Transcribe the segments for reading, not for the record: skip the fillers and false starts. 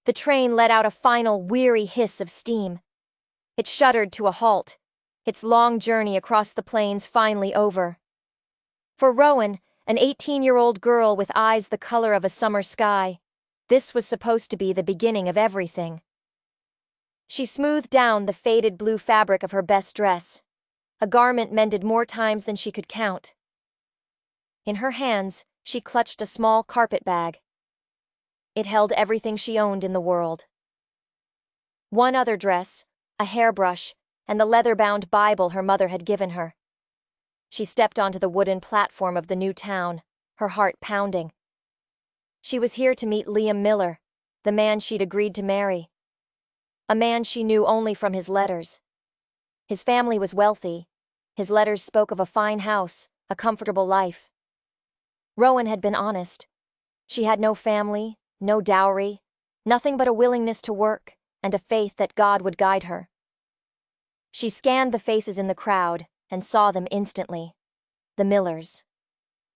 The train let out a final weary hiss of steam. It shuddered to a halt, its long journey across the plains finally over. For Rowan, an 18-year-old girl with eyes the color of a summer sky, this was supposed to be the beginning of everything. She smoothed down the faded blue fabric of her best dress, a garment mended more times than she could count. In her hands, she clutched a small carpet bag. It held everything she owned in the world. One other dress, a hairbrush, and the leather-bound Bible her mother had given her. She stepped onto the wooden platform of the new town, her heart pounding. She was here to meet Liam Miller, the man she'd agreed to marry. A man she knew only from his letters. His family was wealthy. His letters spoke of a fine house, a comfortable life. Rowan had been honest. She had no family, no dowry, nothing but a willingness to work and a faith that God would guide her. She scanned the faces in the crowd and saw them instantly. The Millers.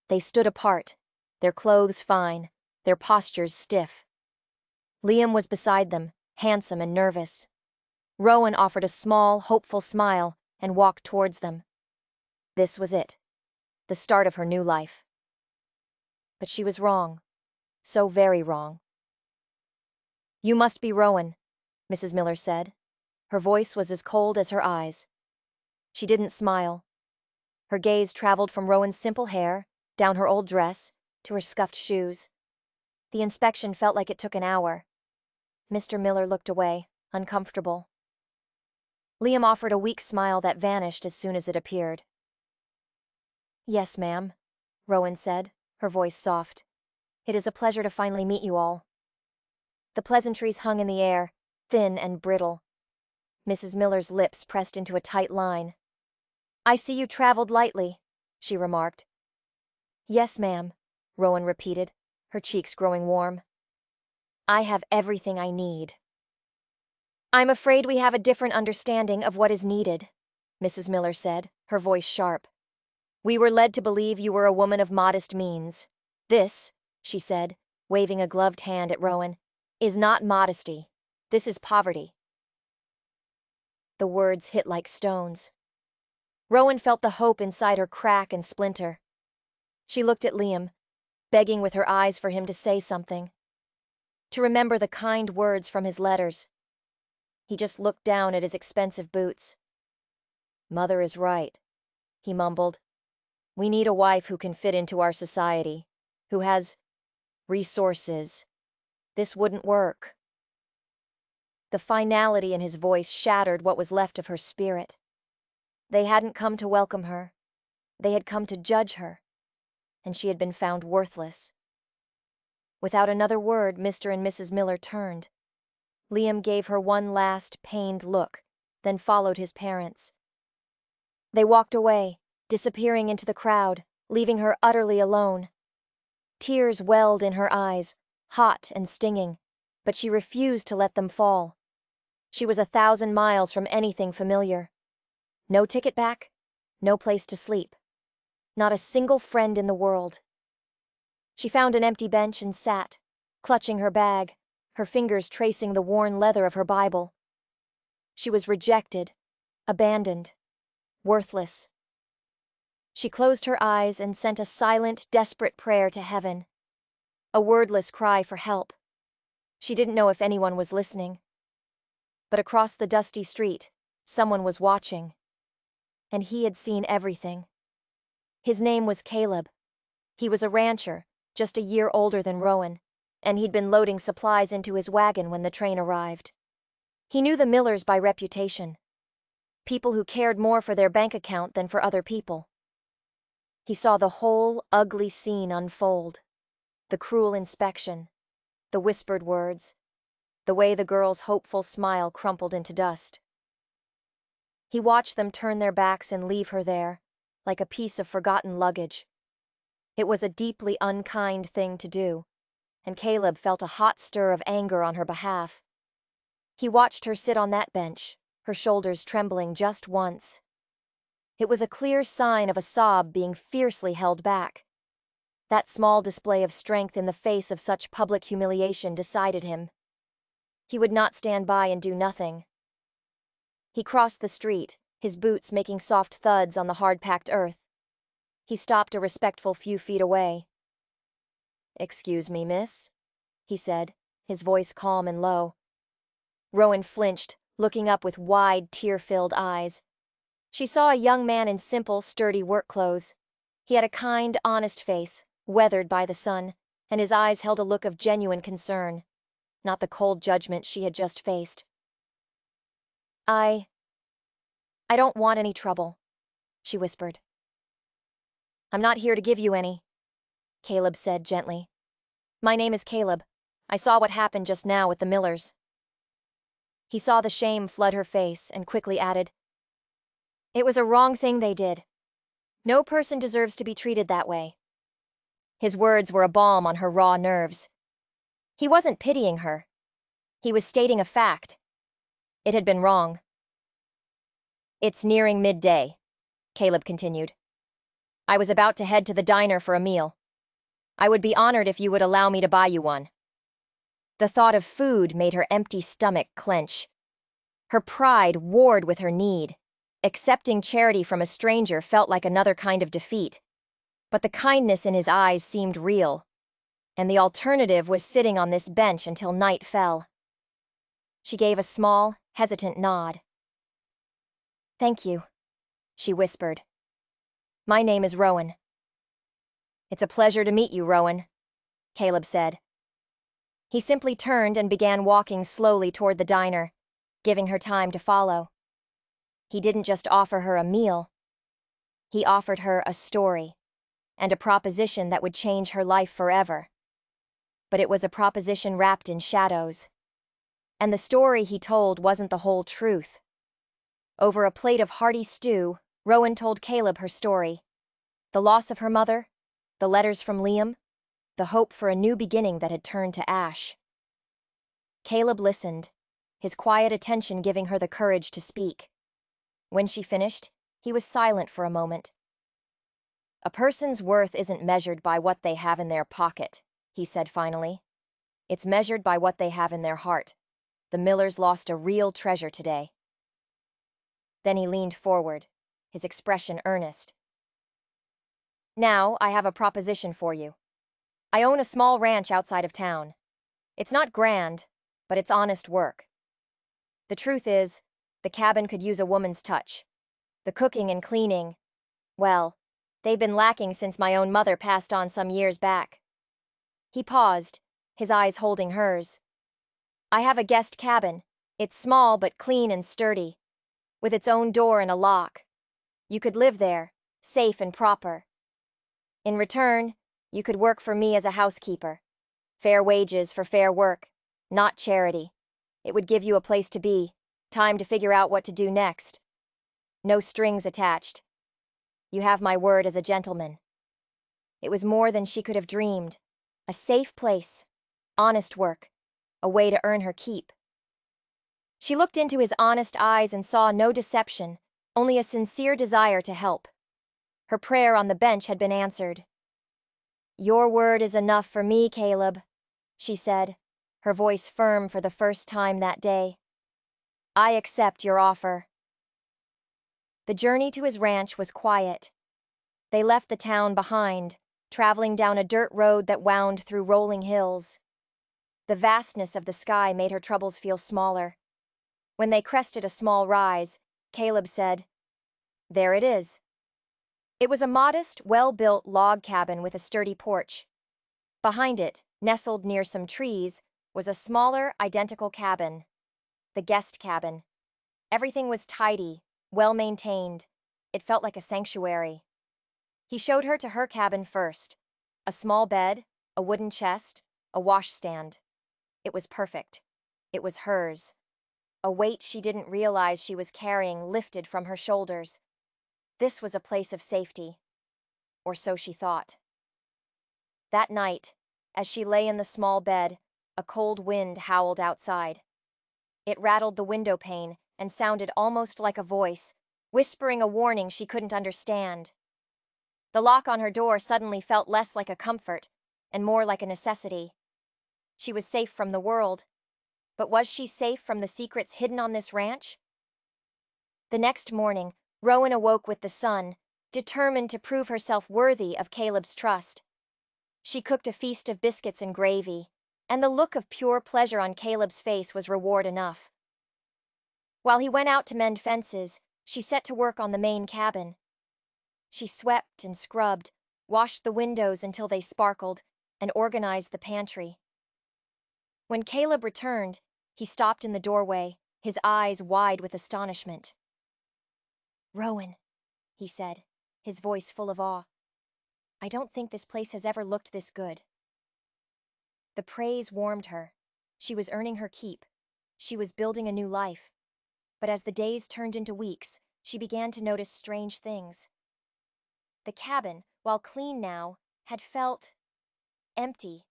They stood apart, their clothes fine, their postures stiff. Liam was beside them, handsome and nervous. Rowan offered a small, hopeful smile and walked towards them. This was it, the start of her new life. But she was wrong, so very wrong. "You must be Rowan," Mrs. Miller said. Her voice was as cold as her eyes. She didn't smile. Her gaze traveled from Rowan's simple hair, down her old dress, to her scuffed shoes. The inspection felt like it took an hour. Mr. Miller looked away, uncomfortable. Liam offered a weak smile that vanished as soon as it appeared. "Yes, ma'am," Rowan said, her voice soft. "It is a pleasure to finally meet you all." The pleasantries hung in the air, thin and brittle. Mrs. Miller's lips pressed into a tight line. "I see you traveled lightly," she remarked. "Yes, ma'am," Rowan repeated, her cheeks growing warm. "I have everything I need." "I'm afraid we have a different understanding of what is needed," Mrs. Miller said, her voice sharp. "We were led to believe you were a woman of modest means. This," she said, waving a gloved hand at Rowan, "is not modesty. This is poverty." The words hit like stones. Rowan felt the hope inside her crack and splinter. She looked at Liam, begging with her eyes for him to say something, to remember the kind words from his letters. He just looked down at his expensive boots. "Mother is right," he mumbled. "We need a wife who can fit into our society, who has resources. This wouldn't work." The finality in his voice shattered what was left of her spirit. They hadn't come to welcome her. They had come to judge her, and she had been found worthless. Without another word, Mr. and Mrs. Miller turned. Liam gave her one last, pained look, then followed his parents. They walked away, disappearing into the crowd, leaving her utterly alone. Tears welled in her eyes, hot and stinging, but she refused to let them fall. She was 1,000 miles from anything familiar. No ticket back, no place to sleep. Not a single friend in the world. She found an empty bench and sat, clutching her bag, her fingers tracing the worn leather of her Bible. She was rejected, abandoned, worthless. She closed her eyes and sent a silent, desperate prayer to heaven. A wordless cry for help. She didn't know if anyone was listening. But across the dusty street, someone was watching. And he had seen everything. His name was Caleb. He was a rancher, just a year older than Rowan, and he'd been loading supplies into his wagon when the train arrived. He knew the Millers by reputation. People who cared more for their bank account than for other people. He saw the whole ugly scene unfold. The cruel inspection, the whispered words, the way the girl's hopeful smile crumpled into dust. He watched them turn their backs and leave her there, like a piece of forgotten luggage. It was a deeply unkind thing to do, and Caleb felt a hot stir of anger on her behalf. He watched her sit on that bench, her shoulders trembling just once. It was a clear sign of a sob being fiercely held back. That small display of strength in the face of such public humiliation decided him. He would not stand by and do nothing. He crossed the street, his boots making soft thuds on the hard-packed earth. He stopped a respectful few feet away. "Excuse me, miss," he said, his voice calm and low. Rowan flinched, looking up with wide, tear-filled eyes. She saw a young man in simple, sturdy work clothes. He had a kind, honest face, weathered by the sun, and his eyes held a look of genuine concern, not the cold judgment she had just faced. I don't want any trouble," she whispered. "I'm not here to give you any," Caleb said gently. "My name is Caleb. I saw what happened just now with the Millers." He saw the shame flood her face and quickly added, "It was a wrong thing they did. No person deserves to be treated that way." His words were a balm on her raw nerves. He wasn't pitying her. He was stating a fact. It had been wrong. "It's nearing midday," Caleb continued. "I was about to head to the diner for a meal. I would be honored if you would allow me to buy you one." The thought of food made her empty stomach clench. Her pride warred with her need. Accepting charity from a stranger felt like another kind of defeat. But the kindness in his eyes seemed real, and the alternative was sitting on this bench until night fell. She gave a small, hesitant nod. "Thank you," she whispered. "My name is Rowan." "It's a pleasure to meet you, Rowan," Caleb said. He simply turned and began walking slowly toward the diner, giving her time to follow. He didn't just offer her a meal. He offered her a story, and a proposition that would change her life forever. But it was a proposition wrapped in shadows. And the story he told wasn't the whole truth. Over a plate of hearty stew, Rowan told Caleb her story. The loss of her mother, the letters from Liam, the hope for a new beginning that had turned to ash. Caleb listened, his quiet attention giving her the courage to speak. When she finished, he was silent for a moment. "A person's worth isn't measured by what they have in their pocket," he said finally. "It's measured by what they have in their heart. The Millers lost a real treasure today." Then he leaned forward, his expression earnest. "Now I have a proposition for you. I own a small ranch outside of town. It's not grand, but it's honest work. The truth is, the cabin could use a woman's touch. The cooking and cleaning, well, they've been lacking since my own mother passed on some years back." He paused, his eyes holding hers. "I have a guest cabin. It's small but clean and sturdy, with its own door and a lock. You could live there, safe and proper. In return, you could work for me as a housekeeper. Fair wages for fair work, not charity. It would give you a place to be, time to figure out what to do next. No strings attached. You have my word as a gentleman." It was more than she could have dreamed. A safe place, honest work, a way to earn her keep. She looked into his honest eyes and saw no deception, only a sincere desire to help. Her prayer on the bench had been answered. "Your word is enough for me, Caleb," she said, her voice firm for the first time that day. "I accept your offer." The journey to his ranch was quiet. They left the town behind, traveling down a dirt road that wound through rolling hills. The vastness of the sky made her troubles feel smaller. When they crested a small rise, Caleb said, "There it is." It was a modest, well-built log cabin with a sturdy porch. Behind it, nestled near some trees, was a smaller, identical cabin. The guest cabin. Everything was tidy, well-maintained. It felt like a sanctuary. He showed her to her cabin first. A small bed, a wooden chest, a washstand. It was perfect. It was hers. A weight she didn't realize she was carrying lifted from her shoulders. This was a place of safety. Or so she thought. That night, as she lay in the small bed, a cold wind howled outside. It rattled the window pane and sounded almost like a voice, whispering a warning she couldn't understand. The lock on her door suddenly felt less like a comfort and more like a necessity. She was safe from the world, But was she safe from the secrets hidden on this ranch? The next morning, Rowan awoke with the sun, determined to prove herself worthy of Caleb's trust. She cooked a feast of biscuits and gravy, and the look of pure pleasure on Caleb's face was reward enough. While he went out to mend fences, she set to work on the main cabin. She swept and scrubbed, washed the windows until they sparkled, and organized the pantry. When Caleb returned, he stopped in the doorway, his eyes wide with astonishment. "Rowan," he said, his voice full of awe. "I don't think this place has ever looked this good." The praise warmed her. She was earning her keep. She was building a new life. But as the days turned into weeks, she began to notice strange things. The cabin, while clean now, had felt empty.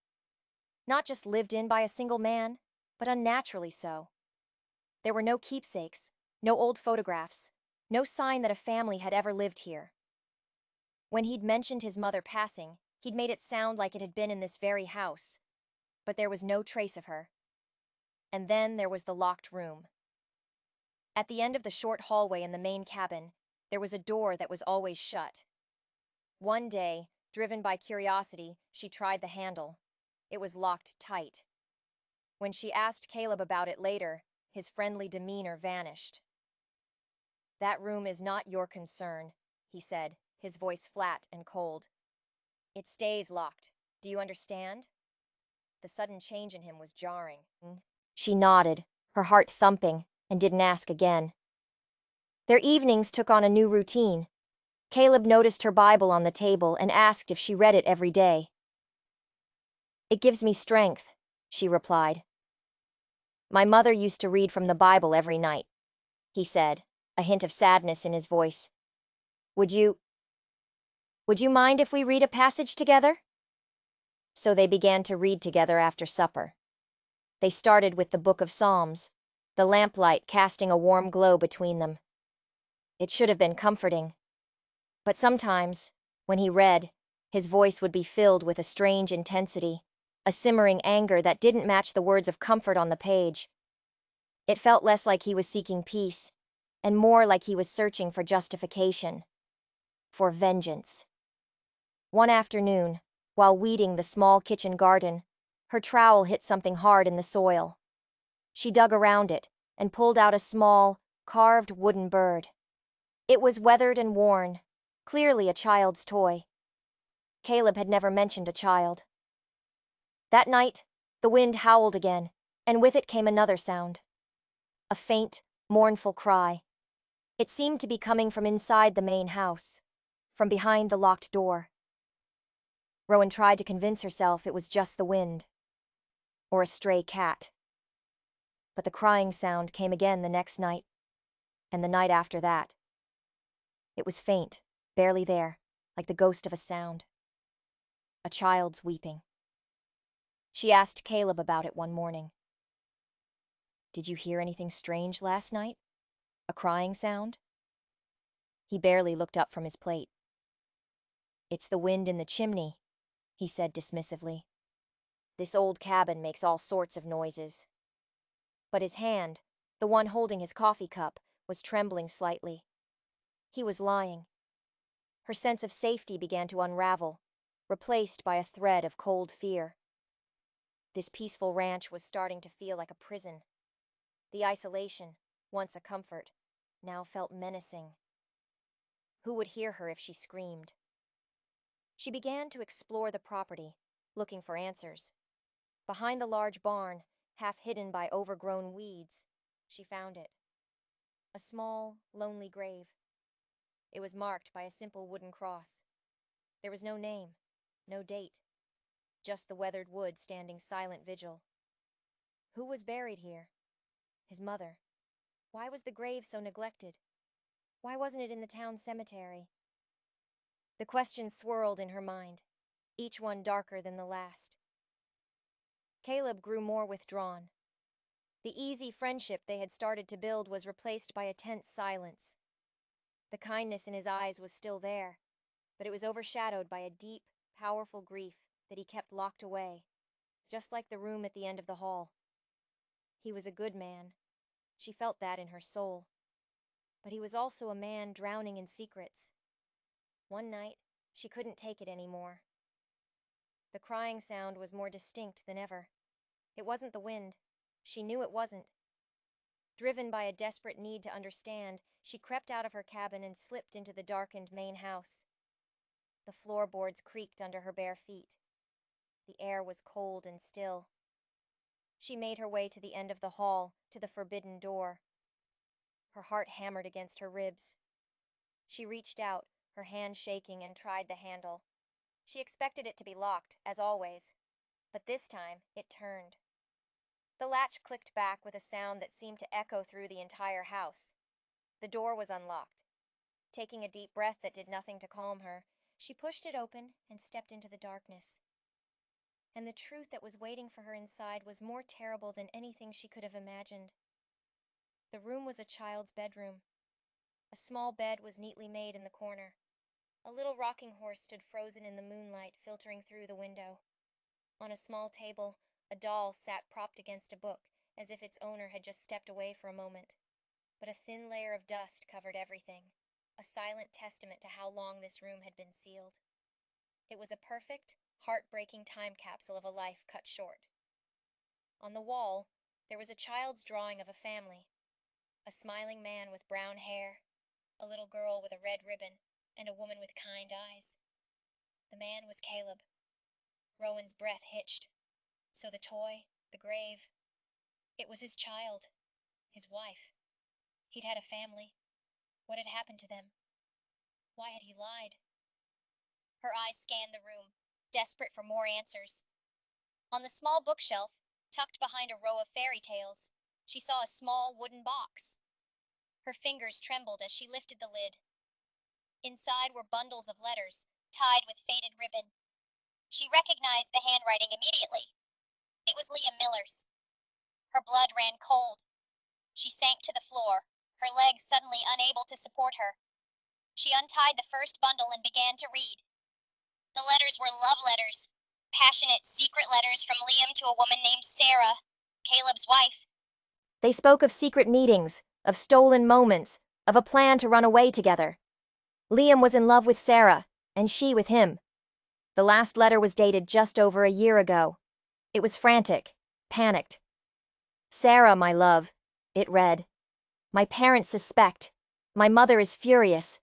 Not just lived in by a single man, but unnaturally so. There were no keepsakes, no old photographs, no sign that a family had ever lived here. When he'd mentioned his mother passing, he'd made it sound like it had been in this very house, but there was no trace of her. And then there was the locked room. At the end of the short hallway in the main cabin, there was a door that was always shut. One day, driven by curiosity, she tried the handle. It was locked tight. When she asked Caleb about it later, his friendly demeanor vanished. "That room is not your concern," he said, his voice flat and cold. "It stays locked. Do you understand?" The sudden change in him was jarring. She nodded, her heart thumping, and didn't ask again. Their evenings took on a new routine. Caleb noticed her Bible on the table and asked if she read it every day. "It gives me strength," she replied. "My mother used to read from the Bible every night," he said, a hint of sadness in his voice. Would you mind if we read a passage together?" So they began to read together after supper. They started with the Book of Psalms, the lamplight casting a warm glow between them. It should have been comforting. But sometimes, when he read, his voice would be filled with a strange intensity, a simmering anger that didn't match the words of comfort on the page. It felt less like he was seeking peace, and more like he was searching for justification, for vengeance. One afternoon, while weeding the small kitchen garden, her trowel hit something hard in the soil. She dug around it and pulled out a small, carved wooden bird. It was weathered and worn, clearly a child's toy. Caleb had never mentioned a child. That night, the wind howled again, and with it came another sound. A faint, mournful cry. It seemed to be coming from inside the main house, from behind the locked door. Rowan tried to convince herself it was just the wind, or a stray cat. But the crying sound came again the next night, and the night after that. It was faint, barely there, like the ghost of a sound. A child's weeping. She asked Caleb about it one morning. "Did you hear anything strange last night? A crying sound?" He barely looked up from his plate. "It's the wind in the chimney," he said dismissively. "This old cabin makes all sorts of noises." But his hand, the one holding his coffee cup, was trembling slightly. He was lying. Her sense of safety began to unravel, replaced by a thread of cold fear. This peaceful ranch was starting to feel like a prison. The isolation, once a comfort, now felt menacing. Who would hear her if she screamed? She began to explore the property, looking for answers. Behind the large barn, half hidden by overgrown weeds, she found it. A small, lonely grave. It was marked by a simple wooden cross. There was no name, no date, just the weathered wood standing silent vigil. Who was buried here? His mother. Why was the grave so neglected? Why wasn't it in the town cemetery? The questions swirled in her mind, each one darker than the last. Caleb grew more withdrawn. The easy friendship they had started to build was replaced by a tense silence. The kindness in his eyes was still there, but it was overshadowed by a deep, powerful grief that he kept locked away, just like the room at the end of the hall. He was a good man. She felt that in her soul. But he was also a man drowning in secrets. One night, she couldn't take it anymore. The crying sound was more distinct than ever. It wasn't the wind. She knew it wasn't. Driven by a desperate need to understand, she crept out of her cabin and slipped into the darkened main house. The floorboards creaked under her bare feet. The air was cold and still. She made her way to the end of the hall, to the forbidden door. Her heart hammered against her ribs. She reached out, her hand shaking, and tried the handle. She expected it to be locked, as always, but this time it turned. The latch clicked back with a sound that seemed to echo through the entire house. The door was unlocked. Taking a deep breath that did nothing to calm her, she pushed it open and stepped into the darkness. And the truth that was waiting for her inside was more terrible than anything she could have imagined. The room was a child's bedroom. A small bed was neatly made in the corner. A little rocking horse stood frozen in the moonlight filtering through the window. On a small table, a doll sat propped against a book, as if its owner had just stepped away for a moment. But a thin layer of dust covered everything, a silent testament to how long this room had been sealed. It was a perfect, heartbreaking time capsule of a life cut short. On the wall, there was a child's drawing of a family. A smiling man with brown hair, a little girl with a red ribbon, and a woman with kind eyes. The man was Caleb. Rowan's breath hitched. So the toy, the grave, it was his child, his wife. He'd had a family. What had happened to them? Why had he lied? Her eyes scanned the room, desperate for more answers. On the small bookshelf, tucked behind a row of fairy tales, she saw a small wooden box. Her fingers trembled as she lifted the lid. Inside were bundles of letters, tied with faded ribbon. She recognized the handwriting immediately. It was Liam Miller's. Her blood ran cold. She sank to the floor, her legs suddenly unable to support her. She untied the first bundle and began to read. The letters were love letters, passionate, secret letters from Liam to a woman named Sarah, Caleb's wife. They spoke of secret meetings, of stolen moments, of a plan to run away together. Liam was in love with Sarah, and she with him. The last letter was dated just over a year ago. It was frantic, panicked. Sarah, my love, it read. My parents suspect. My mother is furious.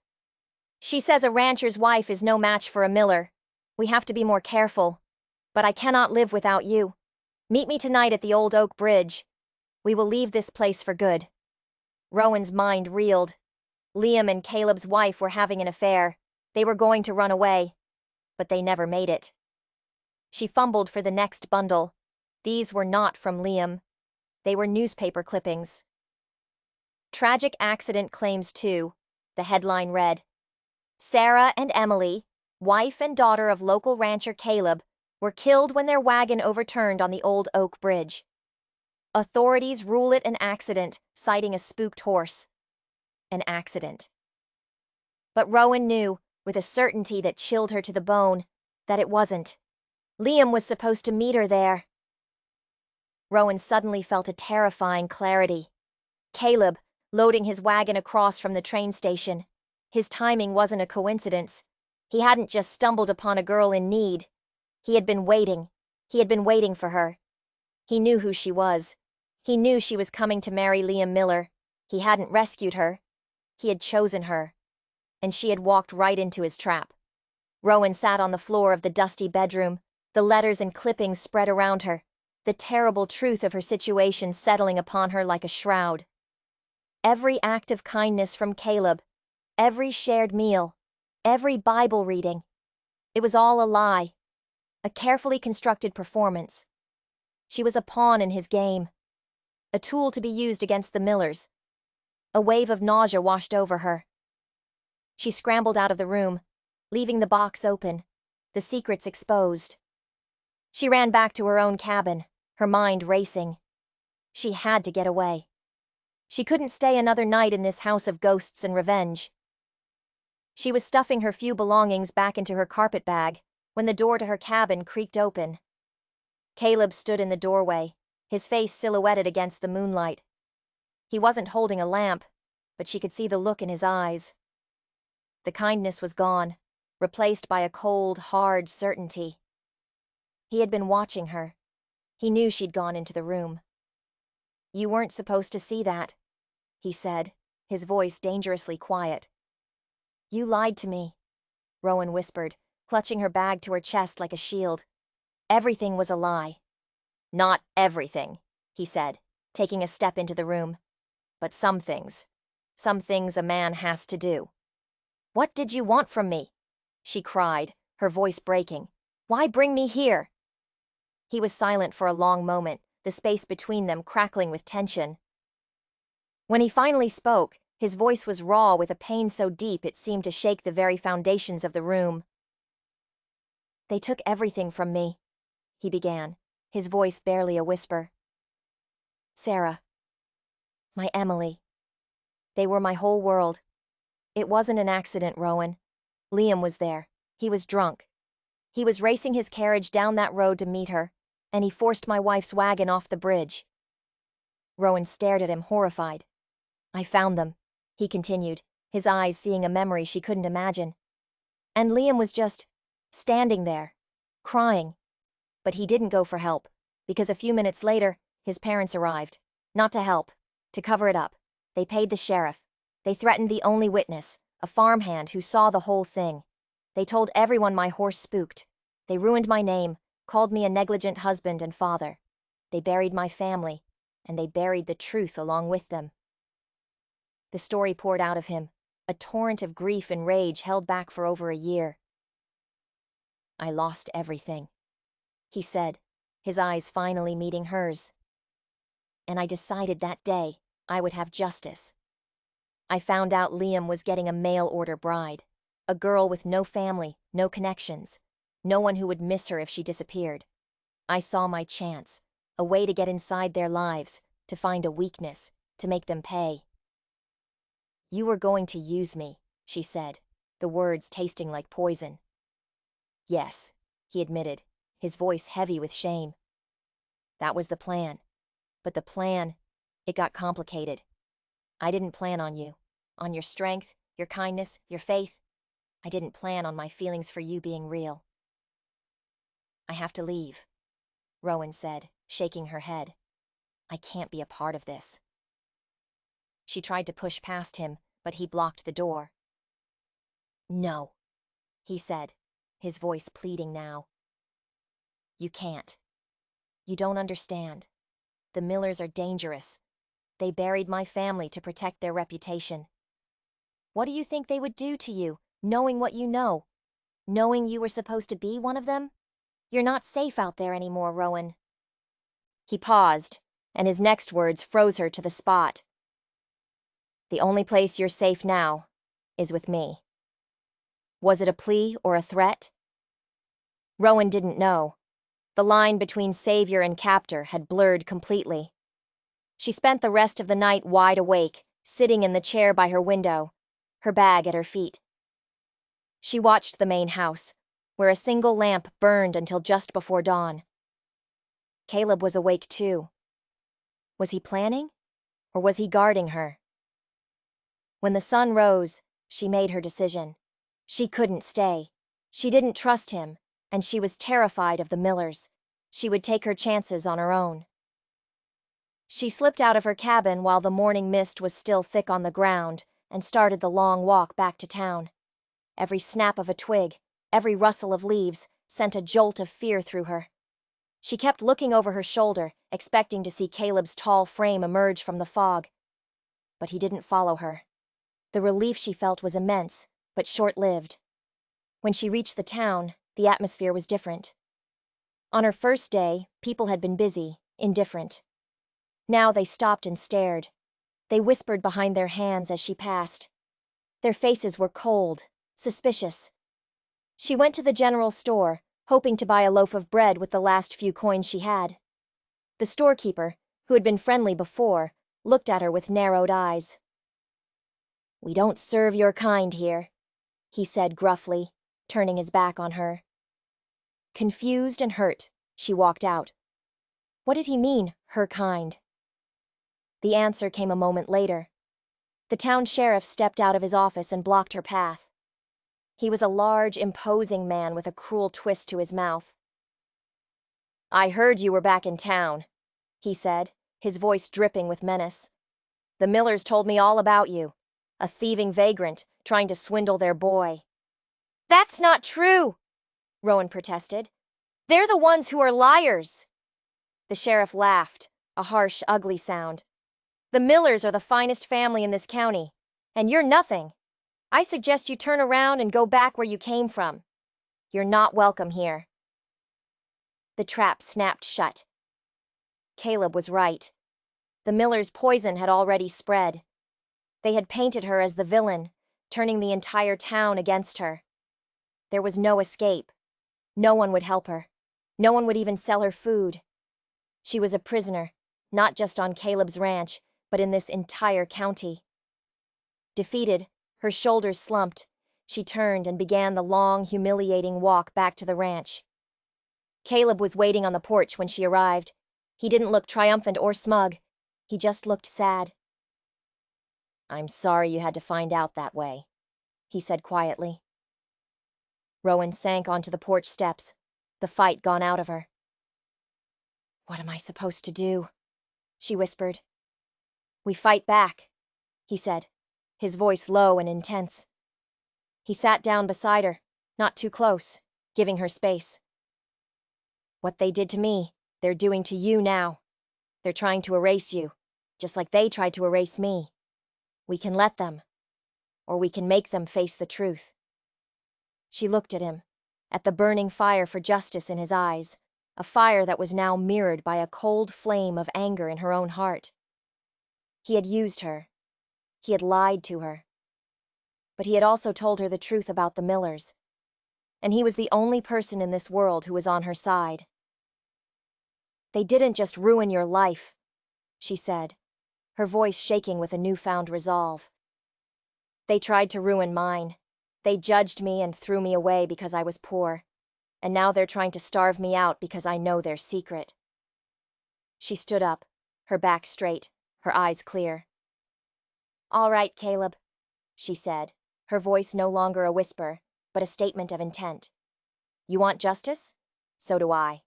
She says a rancher's wife is no match for a miller. We have to be more careful. But I cannot live without you. Meet me tonight at the old oak bridge. We will leave this place for good. Rowan's mind reeled. Liam and Caleb's wife were having an affair. They were going to run away. But they never made it. She fumbled for the next bundle. These were not from Liam. They were newspaper clippings. Tragic accident claims 2, the headline read. Sarah and Emily, wife and daughter of local rancher Caleb, were killed when their wagon overturned on the old oak bridge. Authorities rule it an accident, citing a spooked horse. An accident. But Rowan knew, with a certainty that chilled her to the bone, that it wasn't. Liam was supposed to meet her there. Rowan suddenly felt a terrifying clarity. Caleb, loading his wagon across from the train station. His timing wasn't a coincidence. He hadn't just stumbled upon a girl in need. He had been waiting. He had been waiting for her. He knew who she was. He knew she was coming to marry Liam Miller. He hadn't rescued her. He had chosen her. And she had walked right into his trap. Rowan sat on the floor of the dusty bedroom, the letters and clippings spread around her, the terrible truth of her situation settling upon her like a shroud. Every act of kindness from Caleb, every shared meal, every Bible reading. It was all a lie, a carefully constructed performance. She was a pawn in his game, a tool to be used against the Millers. A wave of nausea washed over her. She scrambled out of the room, leaving the box open, the secrets exposed. She ran back to her own cabin, her mind racing. She had to get away. She couldn't stay another night in this house of ghosts and revenge. She was stuffing her few belongings back into her carpet bag when the door to her cabin creaked open. Caleb stood in the doorway, his face silhouetted against the moonlight. He wasn't holding a lamp, but she could see the look in his eyes. The kindness was gone, replaced by a cold, hard certainty. He had been watching her. He knew she'd gone into the room. "You weren't supposed to see that," he said, his voice dangerously quiet. "You lied to me," Rowan whispered, clutching her bag to her chest like a shield. "Everything was a lie." "Not everything," he said, taking a step into the room. "But some things. Some things a man has to do." "What did you want from me?" she cried, her voice breaking. "Why bring me here?" He was silent for a long moment, the space between them crackling with tension. When he finally spoke, his voice was raw with a pain so deep it seemed to shake the very foundations of the room. "They took everything from me," he began, his voice barely a whisper. "Sarah. My Emily. They were my whole world. It wasn't an accident, Rowan. Liam was there. He was drunk. He was racing his carriage down that road to meet her, and he forced my wife's wagon off the bridge." Rowan stared at him, horrified. "I found them," he continued, his eyes seeing a memory she couldn't imagine. "And Liam was just standing there, crying. But he didn't go for help, because a few minutes later, his parents arrived. Not to help, to cover it up. They paid the sheriff. They threatened the only witness, a farmhand who saw the whole thing. They told everyone my horse spooked. They ruined my name, called me a negligent husband and father. They buried my family, and they buried the truth along with them." The story poured out of him, a torrent of grief and rage held back for over a year. "I lost everything," he said, his eyes finally meeting hers. "And I decided that day I would have justice. I found out Liam was getting a mail-order bride, a girl with no family, no connections, no one who would miss her if she disappeared. I saw my chance, a way to get inside their lives, to find a weakness, to make them pay." "You were going to use me," she said, the words tasting like poison. "Yes," he admitted, his voice heavy with shame. "That was the plan. But the plan, it got complicated. I didn't plan on you, on your strength, your kindness, your faith. I didn't plan on my feelings for you being real." "I have to leave," Rowan said, shaking her head. "I can't be a part of this." She tried to push past him, but he blocked the door. "No," he said, his voice pleading now. "You can't. You don't understand. The Millers are dangerous. They buried my family to protect their reputation. What do you think they would do to you, knowing what you know? Knowing you were supposed to be one of them? You're not safe out there anymore, Rowan." He paused, and his next words froze her to the spot. "The only place you're safe now is with me." Was it a plea or a threat? Rowan didn't know. The line between savior and captor had blurred completely. She spent the rest of the night wide awake, sitting in the chair by her window, her bag at her feet. She watched the main house, where a single lamp burned until just before dawn. Caleb was awake too. Was he planning, or was he guarding her? When the sun rose, she made her decision. She couldn't stay. She didn't trust him, and she was terrified of the Millers. She would take her chances on her own. She slipped out of her cabin while the morning mist was still thick on the ground and started the long walk back to town. Every snap of a twig, every rustle of leaves, sent a jolt of fear through her. She kept looking over her shoulder, expecting to see Caleb's tall frame emerge from the fog. But he didn't follow her. The relief she felt was immense, but short-lived. When she reached the town, the atmosphere was different. On her first day, people had been busy, indifferent. Now they stopped and stared. They whispered behind their hands as she passed. Their faces were cold, suspicious. She went to the general store, hoping to buy a loaf of bread with the last few coins she had. The storekeeper, who had been friendly before, looked at her with narrowed eyes. "We don't serve your kind here," he said gruffly, turning his back on her. Confused and hurt, she walked out. What did he mean, her kind? The answer came a moment later. The town sheriff stepped out of his office and blocked her path. He was a large, imposing man with a cruel twist to his mouth. "I heard you were back in town," he said, his voice dripping with menace. "The Millers told me all about you. A thieving vagrant, trying to swindle their boy." "That's not true," Rowan protested. "They're the ones who are liars." The sheriff laughed, a harsh, ugly sound. "The Millers are the finest family in this county, and you're nothing. I suggest you turn around and go back where you came from. You're not welcome here." The trap snapped shut. Caleb was right. The Millers' poison had already spread. They had painted her as the villain, turning the entire town against her. There was no escape. No one would help her. No one would even sell her food. She was a prisoner, not just on Caleb's ranch, but in this entire county. Defeated, her shoulders slumped, she turned and began the long, humiliating walk back to the ranch. Caleb was waiting on the porch when she arrived. He didn't look triumphant or smug. He just looked sad. "I'm sorry you had to find out that way," he said quietly. Rowan sank onto the porch steps, the fight gone out of her. "What am I supposed to do?" she whispered. "We fight back," he said, his voice low and intense. He sat down beside her, not too close, giving her space. "What they did to me, they're doing to you now. They're trying to erase you, just like they tried to erase me. We can let them, or we can make them face the truth." She looked at him, at the burning fire for justice in his eyes, a fire that was now mirrored by a cold flame of anger in her own heart. He had used her. He had lied to her. But he had also told her the truth about the Millers, and he was the only person in this world who was on her side. "They didn't just ruin your life," she said, her voice shaking with a newfound resolve. "They tried to ruin mine. They judged me and threw me away because I was poor, and now they're trying to starve me out because I know their secret." She stood up, her back straight, her eyes clear. "All right, Caleb," she said, her voice no longer a whisper, but a statement of intent. "You want justice? So do I."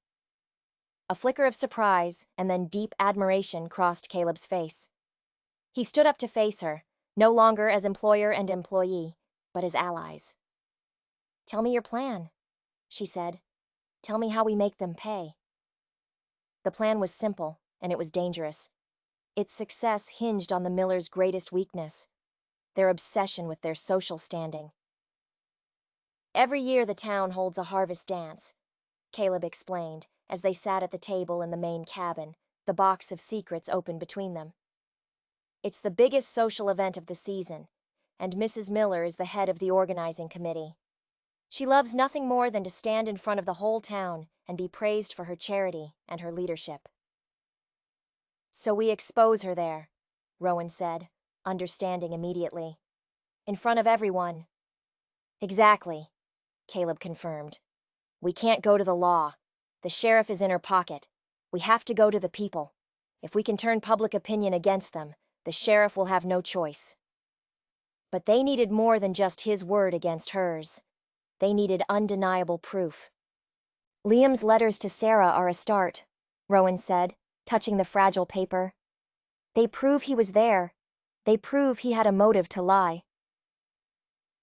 A flicker of surprise and then deep admiration crossed Caleb's face. He stood up to face her, no longer as employer and employee, but as allies. "Tell me your plan," she said. "Tell me how we make them pay." The plan was simple, and it was dangerous. Its success hinged on the Millers' greatest weakness, their obsession with their social standing. "Every year the town holds a harvest dance," Caleb explained, as they sat at the table in the main cabin, the box of secrets open between them. "It's the biggest social event of the season, and Mrs. Miller is the head of the organizing committee. She loves nothing more than to stand in front of the whole town and be praised for her charity and her leadership." "So we expose her there," Rowan said, understanding immediately. "In front of everyone." "Exactly," Caleb confirmed. "We can't go to the law. The sheriff is in her pocket. We have to go to the people. If we can turn public opinion against them, the sheriff will have no choice." But they needed more than just his word against hers. They needed undeniable proof. "Liam's letters to Sarah are a start," Rowan said, touching the fragile paper. "They prove he was there. They prove he had a motive to lie."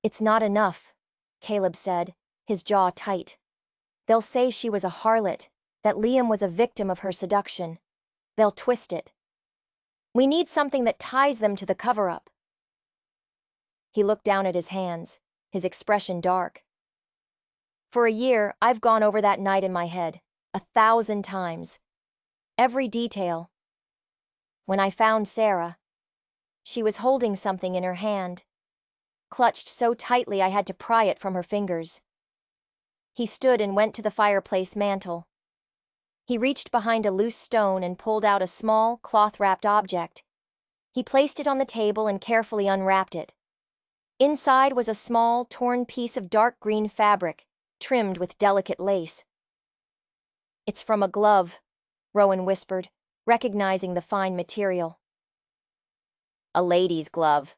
"It's not enough," Caleb said, his jaw tight. "They'll say she was a harlot, that Liam was a victim of her seduction. They'll twist it. We need something that ties them to the cover-up." He looked down at his hands, his expression dark. "For a year, I've gone over that night in my head, 1,000 times. Every detail. When I found Sarah, she was holding something in her hand, clutched so tightly I had to pry it from her fingers." He stood and went to the fireplace mantel. He reached behind a loose stone and pulled out a small, cloth-wrapped object. He placed it on the table and carefully unwrapped it. Inside was a small, torn piece of dark green fabric, trimmed with delicate lace. "It's from a glove," Rowan whispered, recognizing the fine material. A lady's glove,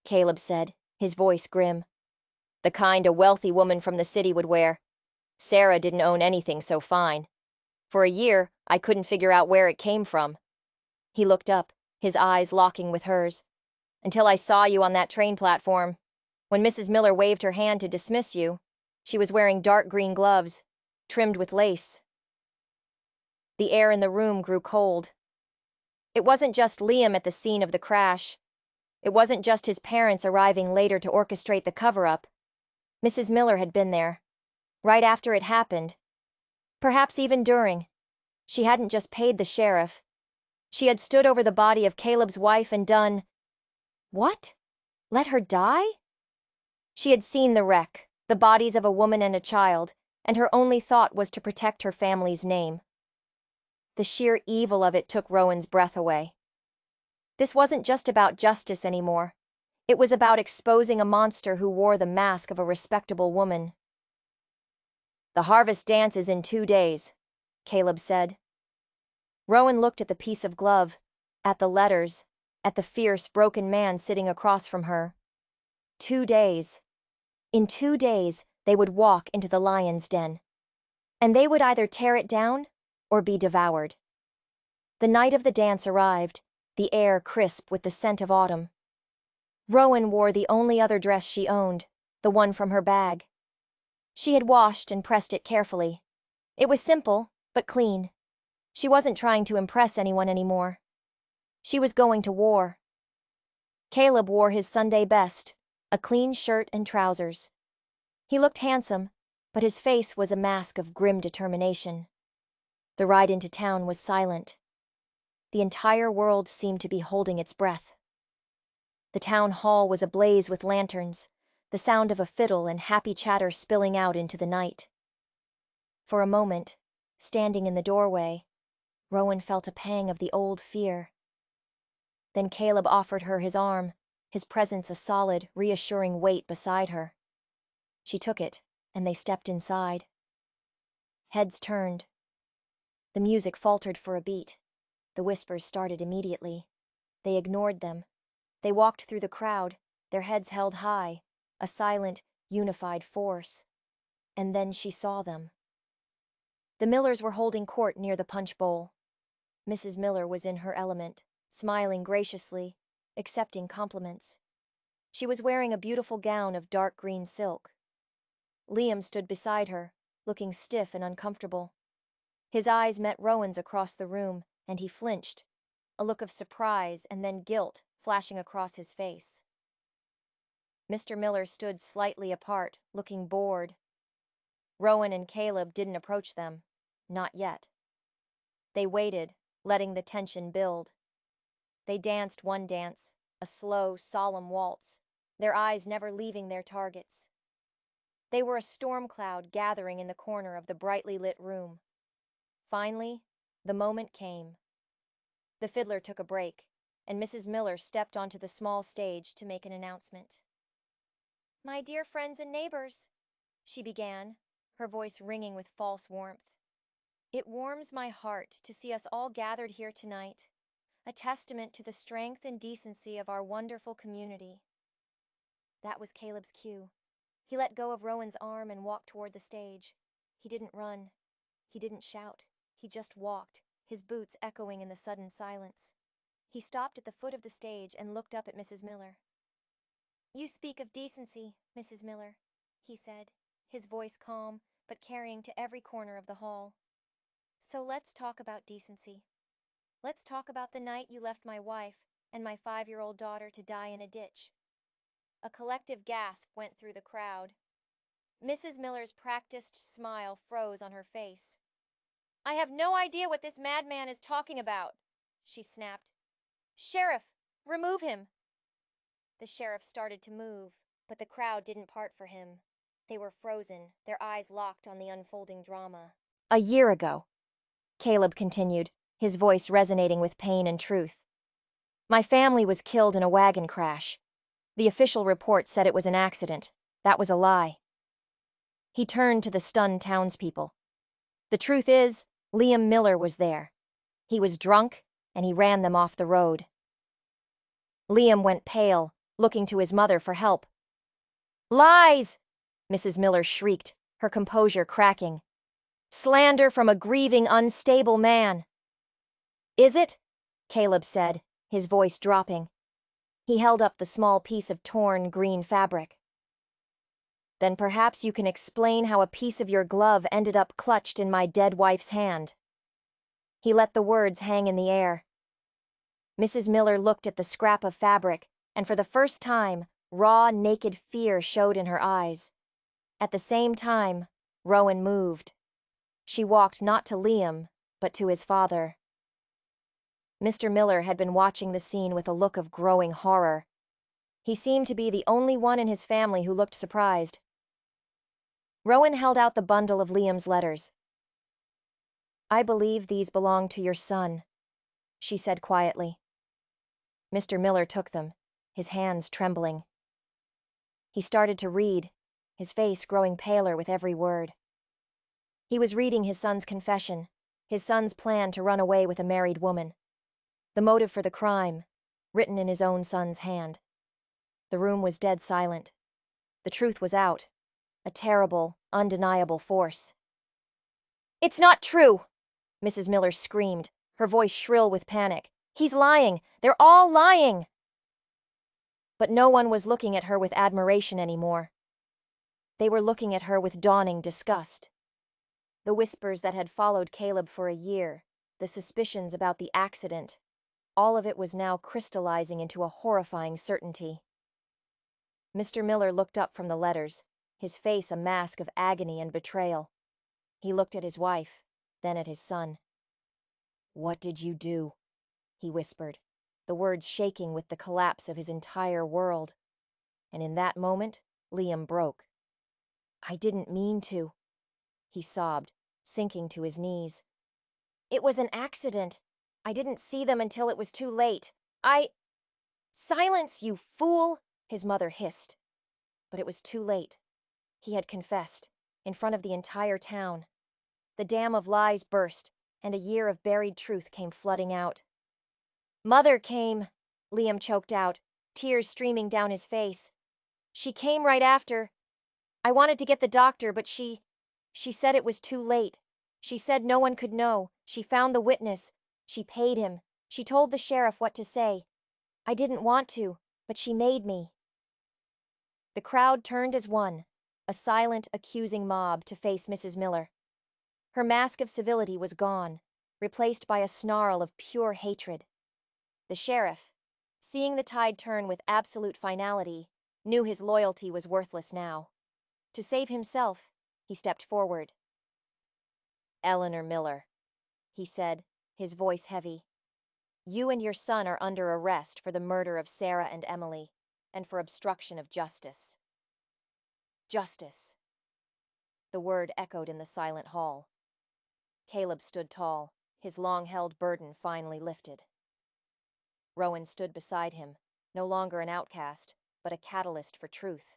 Caleb said, his voice grim. The kind a wealthy woman from the city would wear. Sarah didn't own anything so fine. For a year, I couldn't figure out where it came from. He looked up, his eyes locking with hers. Until I saw you on that train platform. When Mrs. Miller waved her hand to dismiss you, she was wearing dark green gloves, trimmed with lace. The air in the room grew cold. It wasn't just Liam at the scene of the crash. It wasn't just his parents arriving later to orchestrate the cover-up. Mrs. Miller had been there, right after it happened. Perhaps even during. She hadn't just paid the sheriff. She had stood over the body of Caleb's wife and done... What? Let her die? She had seen the wreck, the bodies of a woman and a child, and her only thought was to protect her family's name. The sheer evil of it took Rowan's breath away. This wasn't just about justice anymore. It was about exposing a monster who wore the mask of a respectable woman. The harvest dance is in 2 days, Caleb said. Rowan looked at the piece of glove, at the letters, at the fierce, broken man sitting across from her. 2 days. In 2 days, they would walk into the lion's den. And they would either tear it down or be devoured. The night of the dance arrived, the air crisp with the scent of autumn. Rowan wore the only other dress she owned, the one from her bag. She had washed and pressed it carefully. It was simple, but clean. She wasn't trying to impress anyone anymore. She was going to war. Caleb wore his Sunday best, a clean shirt and trousers. He looked handsome, but his face was a mask of grim determination. The ride into town was silent. The entire world seemed to be holding its breath. The town hall was ablaze with lanterns, the sound of a fiddle and happy chatter spilling out into the night. For a moment, standing in the doorway, Rowan felt a pang of the old fear. Then Caleb offered her his arm, his presence a solid, reassuring weight beside her. She took it, and they stepped inside. Heads turned. The music faltered for a beat. The whispers started immediately. They ignored them. They walked through the crowd, their heads held high, a silent, unified force. And then she saw them. The Millers were holding court near the punch bowl. Mrs. Miller was in her element, smiling graciously, accepting compliments. She was wearing a beautiful gown of dark green silk. Liam stood beside her, looking stiff and uncomfortable. His eyes met Rowan's across the room, and he flinched, a look of surprise and then guilt flashing across his face. Mr. Miller stood slightly apart, looking bored. Rowan and Caleb didn't approach them, not yet. They waited, letting the tension build. They danced one dance, a slow, solemn waltz, their eyes never leaving their targets. They were a storm cloud gathering in the corner of the brightly lit room. Finally, the moment came. The fiddler took a break, and Mrs. Miller stepped onto the small stage to make an announcement. "My dear friends and neighbors," she began, her voice ringing with false warmth. "It warms my heart to see us all gathered here tonight, a testament to the strength and decency of our wonderful community." That was Caleb's cue. He let go of Rowan's arm and walked toward the stage. He didn't run. He didn't shout. He just walked, his boots echoing in the sudden silence. He stopped at the foot of the stage and looked up at Mrs. Miller. "You speak of decency, Mrs. Miller," he said, his voice calm, but carrying to every corner of the hall. "So let's talk about decency. Let's talk about the night you left my wife and my 5-year-old daughter to die in a ditch." A collective gasp went through the crowd. Mrs. Miller's practiced smile froze on her face. "I have no idea what this madman is talking about," she snapped. "Sheriff, remove him." The sheriff started to move, but the crowd didn't part for him. They were frozen, their eyes locked on the unfolding drama. "A year ago," Caleb continued, his voice resonating with pain and truth. "My family was killed in a wagon crash. The official report said it was an accident. That was a lie." He turned to the stunned townspeople. "The truth is, Liam Miller was there. He was drunk, and he ran them off the road. Liam went pale, looking to his mother for help. "Lies!" Mrs. Miller shrieked, her composure cracking. "Slander from a grieving, unstable man." "Is it?" Caleb said, his voice dropping. He held up the small piece of torn, green fabric. "Then perhaps you can explain how a piece of your glove ended up clutched in my dead wife's hand." He let the words hang in the air. Mrs. Miller looked at the scrap of fabric, and for the first time, raw, naked fear showed in her eyes. At the same time, Rowan moved. She walked not to Liam, but to his father. Mr. Miller had been watching the scene with a look of growing horror. He seemed to be the only one in his family who looked surprised. Rowan held out the bundle of Liam's letters. "I believe these belong to your son," she said quietly. Mr. Miller took them, his hands trembling. He started to read, his face growing paler with every word. He was reading his son's confession, his son's plan to run away with a married woman. The motive for the crime, written in his own son's hand. The room was dead silent. The truth was out, a terrible, undeniable force. "It's not true!" Mrs. Miller screamed, her voice shrill with panic. "He's lying! They're all lying!" But no one was looking at her with admiration anymore. They were looking at her with dawning disgust. The whispers that had followed Caleb for a year, the suspicions about the accident, all of it was now crystallizing into a horrifying certainty. Mr. Miller looked up from the letters, his face a mask of agony and betrayal. He looked at his wife, then at his son. "What did you do?" he whispered, the words shaking with the collapse of his entire world. And in that moment, Liam broke. "I didn't mean to," he sobbed, sinking to his knees. "It was an accident. I didn't see them until it was too late. Silence, you fool!" his mother hissed. But it was too late. He had confessed, in front of the entire town. The dam of lies burst, and a year of buried truth came flooding out. "Mother came," Liam choked out, tears streaming down his face. "She came right after. I wanted to get the doctor, but she said it was too late. She said no one could know. She found the witness. She paid him. She told the sheriff what to say. I didn't want to, but she made me." The crowd turned as one, a silent, accusing mob, to face Mrs. Miller. Her mask of civility was gone, replaced by a snarl of pure hatred. The sheriff, seeing the tide turn with absolute finality, knew his loyalty was worthless now. To save himself, he stepped forward. "Eleanor Miller," he said, his voice heavy. "You and your son are under arrest for the murder of Sarah and Emily, and for obstruction of justice." Justice! The word echoed in the silent hall. Caleb stood tall, his long-held burden finally lifted. Rowan stood beside him, no longer an outcast, but a catalyst for truth.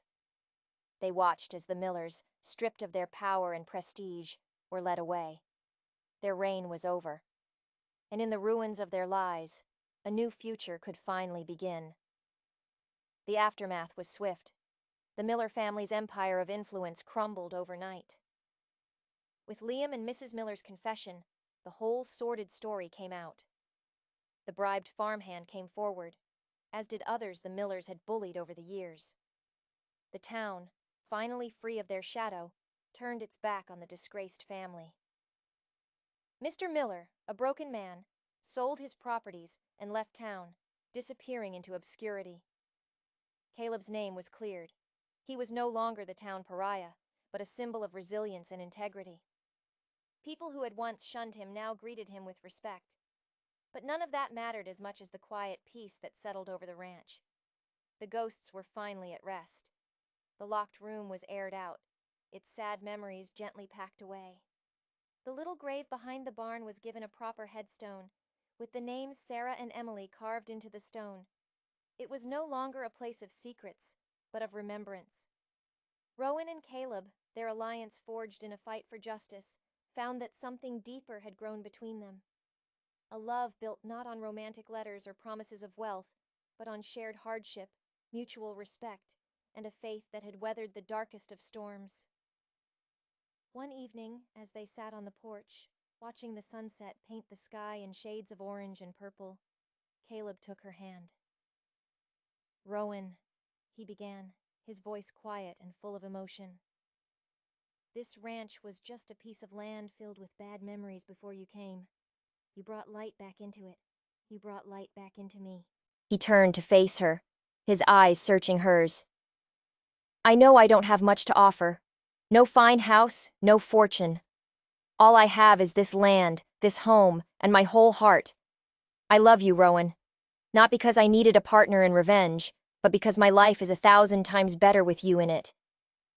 They watched as the Millers, stripped of their power and prestige, were led away. Their reign was over, and in the ruins of their lies, a new future could finally begin. The aftermath was swift. The Miller family's empire of influence crumbled overnight. With Liam and Mrs. Miller's confession, the whole sordid story came out. The bribed farmhand came forward, as did others the Millers had bullied over the years. The town, finally free of their shadow, turned its back on the disgraced family. Mr. Miller, a broken man, sold his properties and left town, disappearing into obscurity. Caleb's name was cleared. He was no longer the town pariah, but a symbol of resilience and integrity. People who had once shunned him now greeted him with respect. But none of that mattered as much as the quiet peace that settled over the ranch. The ghosts were finally at rest. The locked room was aired out, its sad memories gently packed away. The little grave behind the barn was given a proper headstone, with the names Sarah and Emily carved into the stone. It was no longer a place of secrets, but of remembrance. Rowan and Caleb, their alliance forged in a fight for justice, found that something deeper had grown between them. A love built not on romantic letters or promises of wealth, but on shared hardship, mutual respect, and a faith that had weathered the darkest of storms. One evening, as they sat on the porch, watching the sunset paint the sky in shades of orange and purple, Caleb took her hand. "Rowan," he began, his voice quiet and full of emotion. "This ranch was just a piece of land filled with bad memories before you came. You brought light back into it. You brought light back into me." He turned to face her, his eyes searching hers. "I know I don't have much to offer. No fine house, no fortune. All I have is this land, this home, and my whole heart. I love you, Rowan. Not because I needed a partner in revenge, but because my life is 1,000 times better with you in it.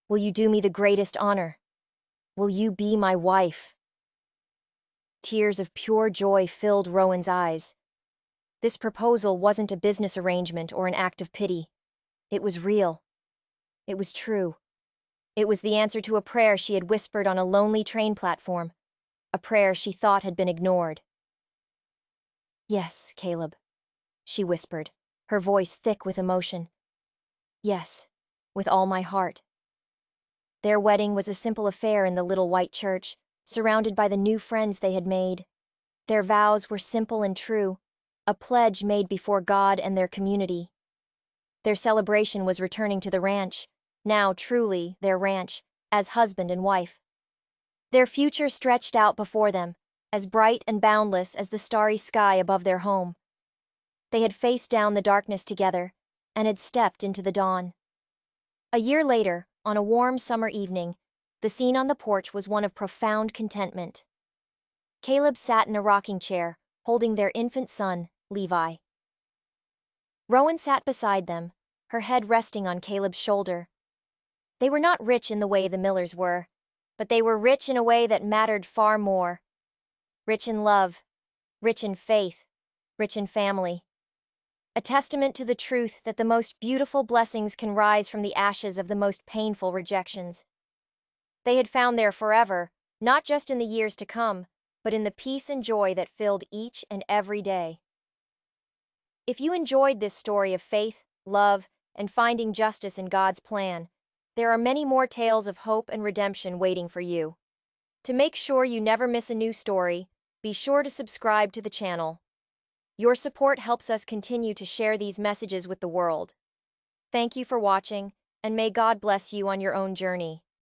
Will you do me the greatest honor? Will you be my wife?" Tears of pure joy filled Rowan's eyes. This proposal wasn't a business arrangement or an act of pity. It was real. It was true. It was the answer to a prayer she had whispered on a lonely train platform, a prayer she thought had been ignored. "Yes, Caleb," she whispered, her voice thick with emotion. "Yes, with all my heart." Their wedding was a simple affair in the little white church, surrounded by the new friends they had made. Their vows were simple and true, a pledge made before God and their community. Their celebration was returning to the ranch, now truly their ranch, as husband and wife. Their future stretched out before them, as bright and boundless as the starry sky above their home. They had faced down the darkness together, and had stepped into the dawn. A year later, on a warm summer evening, the scene on the porch was one of profound contentment. Caleb sat in a rocking chair, holding their infant son, Levi. Rowan sat beside them, her head resting on Caleb's shoulder. They were not rich in the way the Millers were, but they were rich in a way that mattered far more. Rich in love, rich in faith, rich in family. A testament to the truth that the most beautiful blessings can rise from the ashes of the most painful rejections. They had found their forever, not just in the years to come, but in the peace and joy that filled each and every day. If you enjoyed this story of faith, love, and finding justice in God's plan, there are many more tales of hope and redemption waiting for you. To make sure you never miss a new story, be sure to subscribe to the channel. Your support helps us continue to share these messages with the world. Thank you for watching, and may God bless you on your own journey.